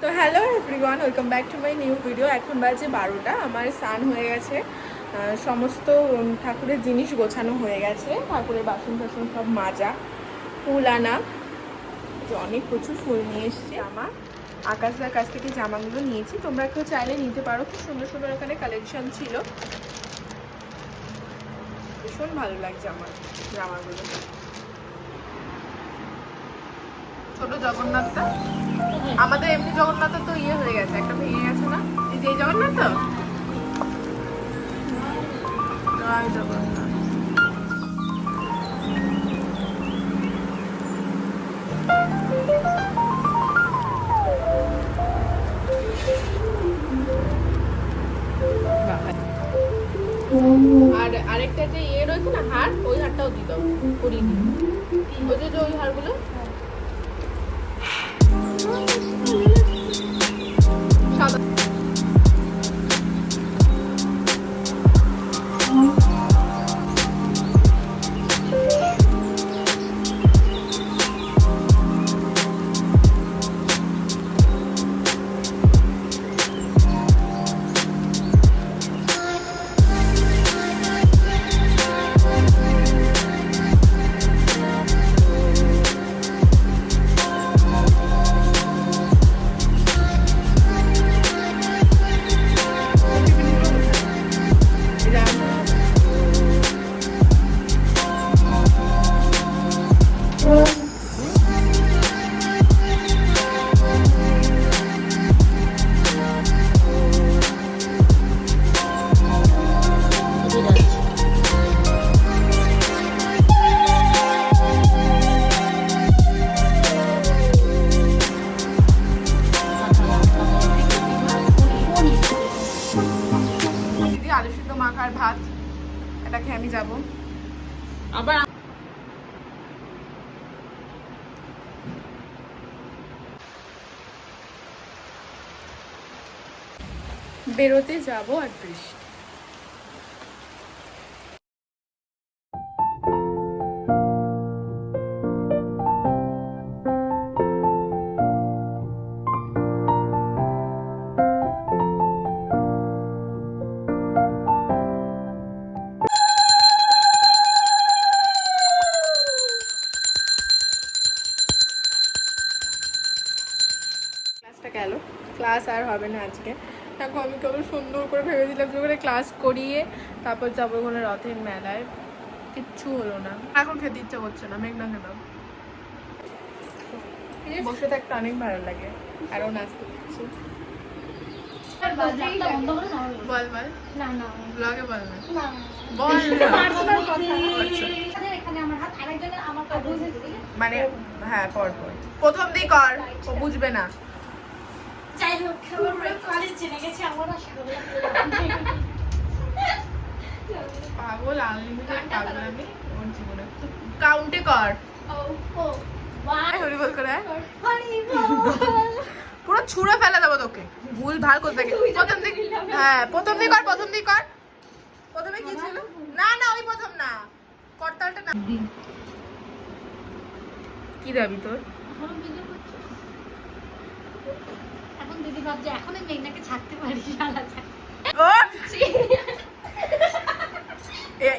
তো hello everyone, welcome back to my new video. এখন বাজে 12টা, আমার স্নান হয়ে গেছে, সমস্ত ঠাকুরের জিনিস গোছানো হয়ে গেছে, ঠাকুরের বাসন টাসন সব মাজা, ফুল আনা, যে অনেক প্রচুর ফুল নিয়ে এসেছি। আমার আকাশদার কাছ থেকে জামাগুলো নিয়েছি, তোমরা কেউ চাইলে নিতে পারো, খুব সুন্দর সুন্দর এখানে কালেকশন ছিল, ভীষণ ভালো লাগছে আমার জামাগুলো। ছোট জগন্নাথটা, আমাদের এমনি জগন্নাথ তো ইয়ে হয়ে গেছে, একটা ভেঙে গেছে না, এই যে জগন্নাথ তো জয় জগন্নাথ। আর আরেকটা যে ইয়ে রয়েছে না হার, ওই হারটাও দিয়ে দাও, করিয়ে দিই, ওই যে ওই হারগুলো সাদা। আলু সিদ্ধ মাখার ভাত, এটা খেয়ে আমি যাবো আবার। বেরোতে যাবো আর বৃষ্টি। ক্লাসটা গেল, ক্লাস আর হবে না আজকে। দেখো আমি কেবল সুন্দর করে ভেবেছিলাম যে করে ক্লাস করিয়ে তারপর যাবো কোনো রথের মেলায়, কিচ্ছু হলো না। এখন খেতে ইচ্ছা করছে না, মেঘনা খেলাম, বসে থাকতে অনেক ভালো লাগে। আরও নাচতে দিচ্ছি, বল বল, ব্লগে বল না, বল মানে হ্যাঁ পর পর প্রথম দিক কর, ও বুঝবে না। যাই হোক কলেজ জেনে গেছে আমার পাগল আনলিমিটেড পাগল আমি ওর জীবনে। কাউন্টে কর, হরি বল করে পুরো ছুঁড়ে ফেলে দেবো তোকে, ভুল ভাল করতে থাকে। প্রথম দিক, হ্যাঁ প্রথম দিক কর, প্রথম দিক কর। প্রথমে কি ছিল? না না ওই প্রথম না, করতালটা না। কি দাবি তোর? এখন দিদি ভাবছে এখন এই মেঘনাকে ছাড়তে পারি শালা ছাড়। ও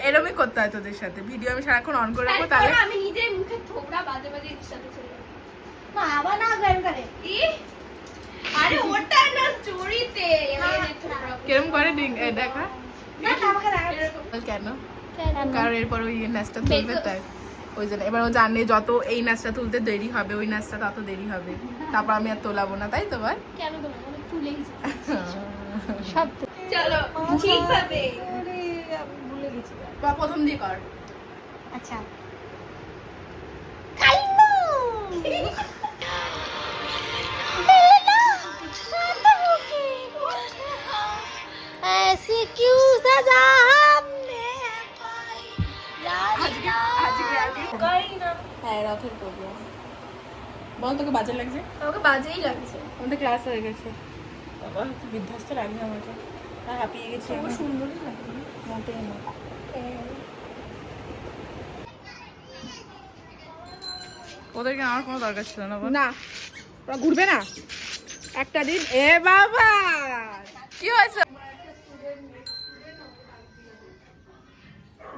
এরকমই করতে হয় তোদের সাথে, ভিডিও আমি সারাক্ষণ অন করে রাখবো, তাহলে আমি নিজের মুখে থোবড়া বাজে বাজে ইনস্টাতে চলে যাবো। মা আবার না গান করে ই আরে ওটা না স্টোরিতে কিরম করে দেখা না আমাকে না কেন? কারণ এরপর ওই নাচটা তুলবে তাই, ওই জন্য এবার ও জানে যত এই নাচটা তুলতে দেরি হবে, ওই নাচটা তত দেরি হবে, তারপর আমি আর তোলাবো না, তাই তো বল? কেন তোমার মানে তুলেই সব চলো ঠিকভাবে আমি ভুলে গেছি। বা প্রথম দিয়ে কর। আচ্ছা কাইনো ऐसी क्यों सजा हमने पाई হ্যাঁ রথের প্রোগ্রাম। বল তোকে বাজে লাগছে? আমাকে বাজেই লাগছে। আমাদের ক্লাস হয়ে গেছে, বাবা বিধ্বস্ত লাগছে আমাকে, আর হাঁপিয়ে গেছি। আমার সুন্দরই লাগে মোটেই না। ওদেরকে আমার কোনো দরকার ছিল না, না ওরা ঘুরবে না। একটা দিন এ বাবা কি হয়েছে?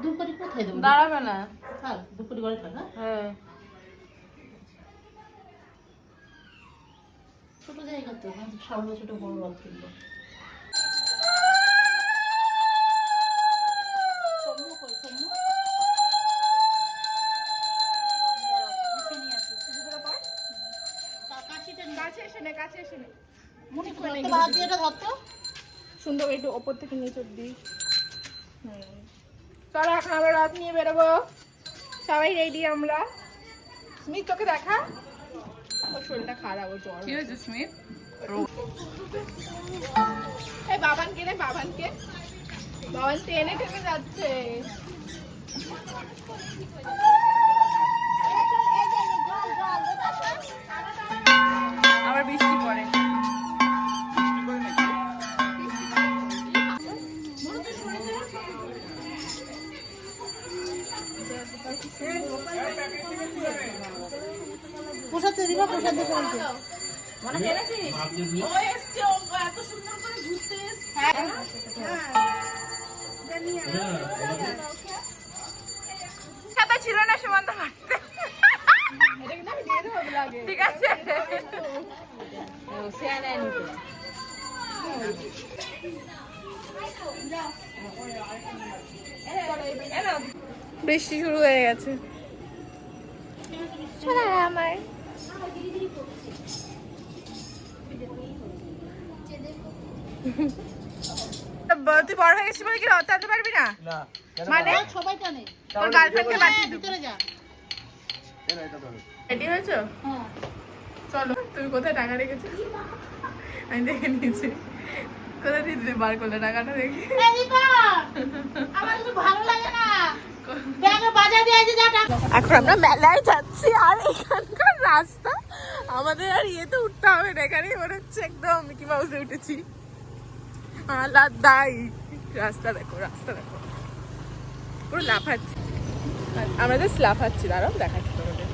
দুপুরি কোথায় দেবো? দাঁড়াবে না। থাক, দুপুরি ঘরে থাক। হ্যাঁ ছোট জায়গা তো, সামনে ছোট বড় রথ কিনবো। কাছে এসে নে। মনে করে বাদ দিয়ে এটা ধরতো। সুন্দর একটু ওপর থেকে নিচে দিই। চলো এখন আমরা রথ নিয়ে বেরোবো, সবাই রেডি আমরা। স্মিত তোকে দেখা, ওর শরীরটা খারাপ, ওর জ্বর। কি হয়েছে স্মিত? এই বাবানকে রে, বাবান টেনে টেনে যাচ্ছে। আবার বৃষ্টি পড়ে। প্রসাদ তৈরি বা প্রসাদ দিয়ে চলছে। সাথে ছিল না সীমান্ত মারতে। ঠিক আছে বৃষ্টি শুরু হয়ে গেছে। আমার তুই বড় হয়ে গেছিস বলে কি রথ টানতে পারবি না? মানে সবাই টানে। তোর গার্লফ্রেন্ডকে বাদ দিবি। ভিতরে যা। রেডি হয়েছো? হ্যাঁ। চলো। তুমি কোথায় টাকা রেখেছো? আমি দেখে নিয়েছি। কোথা দিয়ে দিলে বার করলে টাকাটা দেখি? আমার কিছু ভালো লাগে না। ব্যাগে বাজা দিয়ে আছে যা টাকা। এখন আমরা মেলায় যাচ্ছি আর এখানকার রাস্তা আমাদের আর ইয়েতে উঠতে হবে না, এখানেই মনে হচ্ছে একদম মিকি মাউসে উঠেছি। আলাদাই রাস্তা দেখো, পুরো লাফাচ্ছি। আমরা জাস্ট লাফাচ্ছি, দাঁড়াও দেখাচ্ছি তোমাদের।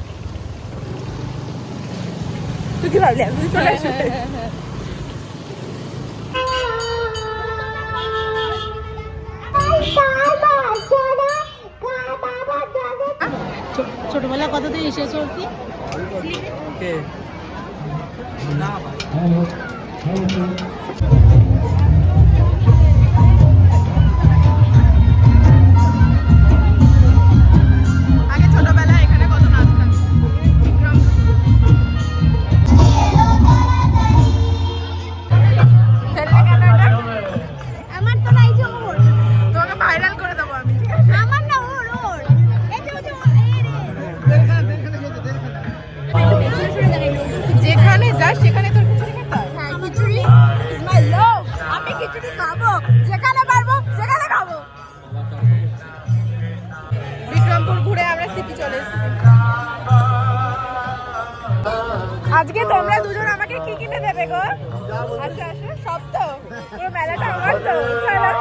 তুই কি ভাবলি আমি চলে আসবো? ছোটবেলা কতদিন এসেছো কি? আগে ছোটবেলায় এখানে কত নাচতাম। আমার তো নাই যে ওর, তোকে ভাইরাল করে দেবো আমি, ঠিক আছে? আমার না ওর এই যে যেখানে যাস সেখানে তোর খিচুড়ি খেতে হয়। হ্যাঁ খিচুড়ি ইজ মাই লাভ। আমি খিচুড়ি খাবো, যেখানে পারবো সেখানে খাবো। বিক্রমপুর ঘুরে আমরা সিটি চলে এসেছি। আজকে তোমরা দুজন আমাকে কি কিনে দেবে গো? আচ্ছা আচ্ছা, সব তো পুরো মেলাটা আমার তো। চলো।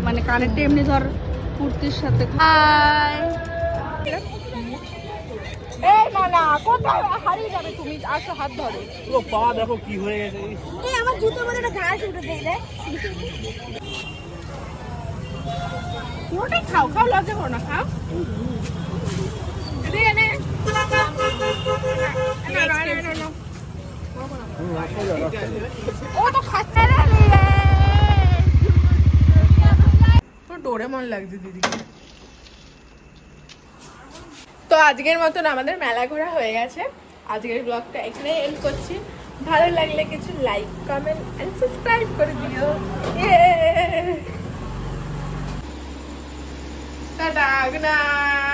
মানে কানেরটা এমনি ধর কুর্তির সাথে। হাই এই না না, কোথায় হারিয়ে যাবে তুমি? আসো, হাত ধরো। পুরো পা দেখো কি হয়ে গেছে। এই আমার জুতোর মধ্যে একটা ঘাস উঠেছে রে। পুরোটাই খাও, লজ্জা করো না, খাও। এদিকে এনে। ও তো খাচ্ছে রে। ডোরেমন লাগছে দিদিকে। তো আজকের মতন আমাদের মেলা ঘোরা হয়ে গেছে। আজকের ব্লগটা এখানে এন্ড করছি। ভালো লাগলে কিছু লাইক, কমেন্ট এন্ড সাবস্ক্রাইব করে দিও। Tata, good night.